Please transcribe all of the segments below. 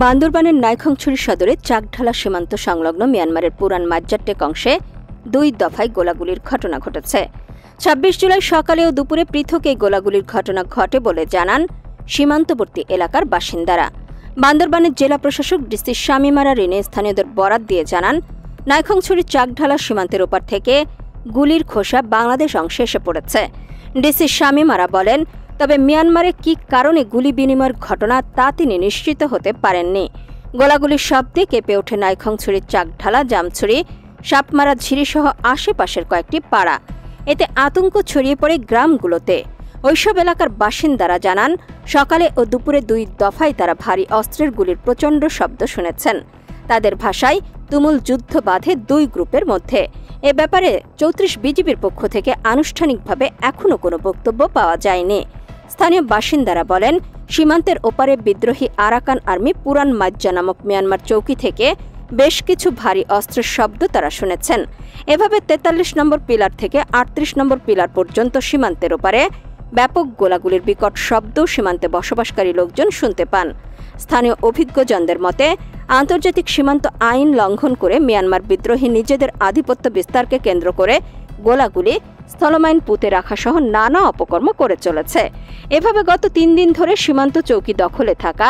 বান্দরবানের নাইখংছড়ি সদরে চাকঢালা সীমান্ত সংলগ্ন মিয়ানমারের পুরান মাজ্জারটেক অংশে 2 দফায় গোলাগুলির ঘটনা ঘটেছে। 26 জুলাই সকালে ও দুপুরে পৃথক এই গোলাগুলির ঘটনা ঘটে বলে জানান সীমান্তবর্তী এলাকার বাসিন্দারা। বান্দরবানের জেলা প্রশাসক ডিসি শামিমারা রিনে স্থানীয়দের বরাত দিয়ে জানান, নাইখংছড়ি চাকঢালা সীমান্তের ওপার থেকে গুলির খোসা বাংলাদেশ অংশে এসে পড়েছে। ডিসি শামিমারা বলেন, তবে মিয়ানমারে কি কারণে গুলি বিনিময়ের ঘটনা তা তিনি নিশ্চিত হতে পারেননি। গোলাগুলির শব্দে কেঁপে ওঠে নাইখংছড়ির চাকঢালা, জামছড়ি, সাপমারা ঝিরিসহ আশেপাশের কয়েকটি পাড়া। এতে আতঙ্ক ছড়িয়ে পড়ে গ্রামগুলোতে। ওইসব এলাকার বাসিন্দারা জানান, সকালে ও দুপুরে 2 দফায় তারা ভারী অস্ত্রের গুলির প্রচণ্ড শব্দ শুনেছেন। তাদের ভাষায় তুমুল যুদ্ধ বাধে 2 গ্রুপের মধ্যে। এ ব্যাপারে 34 বিজিবির পক্ষ থেকে আনুষ্ঠানিকভাবে এখনও কোনো বক্তব্য পাওয়া যায়নি। স্থানীয় বাসিন্দারা বলেন, সীমান্তের ওপারে বিদ্রোহী আরাকান আর্মি পুরান মাজ্জা নামক মিয়ানমার চৌকি থেকে বেশ কিছু ভারী অস্ত্রের শব্দ তারা শুনেছেন। এভাবে 43 নম্বর পিলার থেকে 38 নম্বর পিলার পর্যন্ত সীমান্তের ওপারে ব্যাপক গোলাগুলির বিকট শব্দ সীমান্তে বসবাসকারী লোকজন শুনতে পান। স্থানীয় অভিজ্ঞজনদের মতে, আন্তর্জাতিক সীমান্ত আইন লঙ্ঘন করে মিয়ানমার বিদ্রোহী নিজেদের আধিপত্য বিস্তারকে কেন্দ্র করে গোলাগুলি, স্থলমাইন পুঁতে রাখা সহ নানা অপকর্ম করে চলেছে। এভাবে গত 3 দিন ধরে সীমান্ত চৌকি দখলে থাকা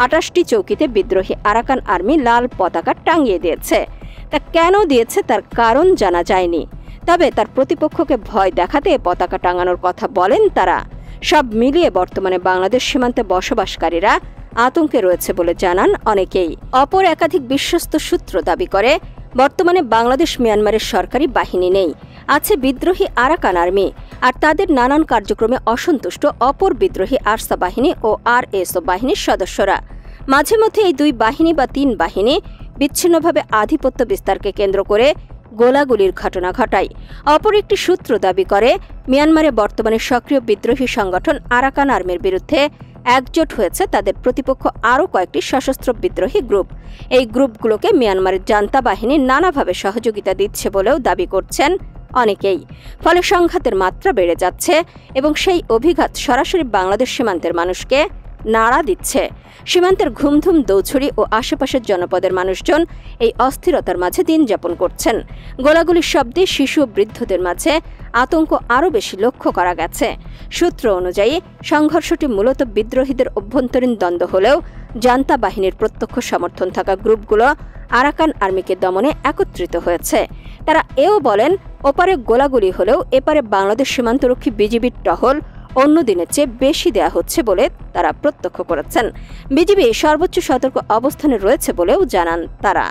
28টি চৌকিতে বিদ্রোহী আরাকান আর্মি লাল পতাকা টাঙিয়ে দিয়েছে। তা কেন দিয়েছে তার কারণ জানা যায়নি। তবে তার প্রতিপক্ষকে ভয় দেখাতে পতাকা টাঙানোর কথা বলেন তারা। সব মিলিয়ে বর্তমানে বাংলাদেশ সীমান্তে বসবাসকারীরা আতঙ্কে রয়েছে বলে জানান অনেকেই। অপর একাধিক বিশ্বস্ত সূত্র দাবি করে, বর্তমানে বাংলাদেশ মিয়ানমারের সরকারি বাহিনী নেই, আছে বিদ্রোহী আরাকান আর্মি। আর তাদের নানান কার্যক্রমে অসন্তুষ্ট অপর বিদ্রোহী আরসা বাহিনী ও আরএসও বাহিনীর সদস্যরা। মাঝে মধ্যে এই 2 বাহিনী বা 3 বাহিনী বিচ্ছিন্নভাবে আধিপত্য বিস্তারকে কেন্দ্র করে গোলাগুলির ঘটনা ঘটায়। অপর একটি সূত্র দাবি করে, মিয়ানমারে বর্তমানে সক্রিয় বিদ্রোহী সংগঠন আরাকান আর্মির বিরুদ্ধে একজোট হয়েছে তাদের প্রতিপক্ষ আরও কয়েকটি সশস্ত্র বিদ্রোহী গ্রুপ। এই গ্রুপগুলোকে মিয়ানমারের জান্তা বাহিনী নানাভাবে সহযোগিতা দিচ্ছে বলেও দাবি করছেন অনেকেই। ফলে সংঘাতের মাত্রা বেড়ে যাচ্ছে এবং সেই অভিঘাত সরাসরি বাংলাদেশ সীমান্তের মানুষকে নাড়া দিচ্ছে। সীমান্তের ঘুমধুম দৌছড়ি ও আশেপাশের জনপদের মানুষজন এই অস্থিরতার মাঝে দিন যাপন করছেন। গোলাগুলির শব্দে শিশু ও বৃদ্ধদের মাঝে আতঙ্ক আরও বেশি লক্ষ্য করা গেছে। সূত্র অনুযায়ী সংঘর্ষটি মূলত বিদ্রোহীদের অভ্যন্তরীণ দ্বন্দ্ব হলেও জান্তা বাহিনীর প্রত্যক্ষ সমর্থন থাকা গ্রুপগুলো আরাকান আর্মিকে দমনে একত্রিত হয়েছে। তারা এও বলেন, ওপারে গোলাগুলি হলেও এপারে বাংলাদেশ সীমান্তরক্ষী বিজিবির টহল অন্য দিনের চেয়ে বেশি দেয়া হচ্ছে বলে তারা প্রত্যক্ষ করেছেন। বিজিবি সর্বোচ্চ সতর্ক অবস্থানে রয়েছে বলেও জানান তারা।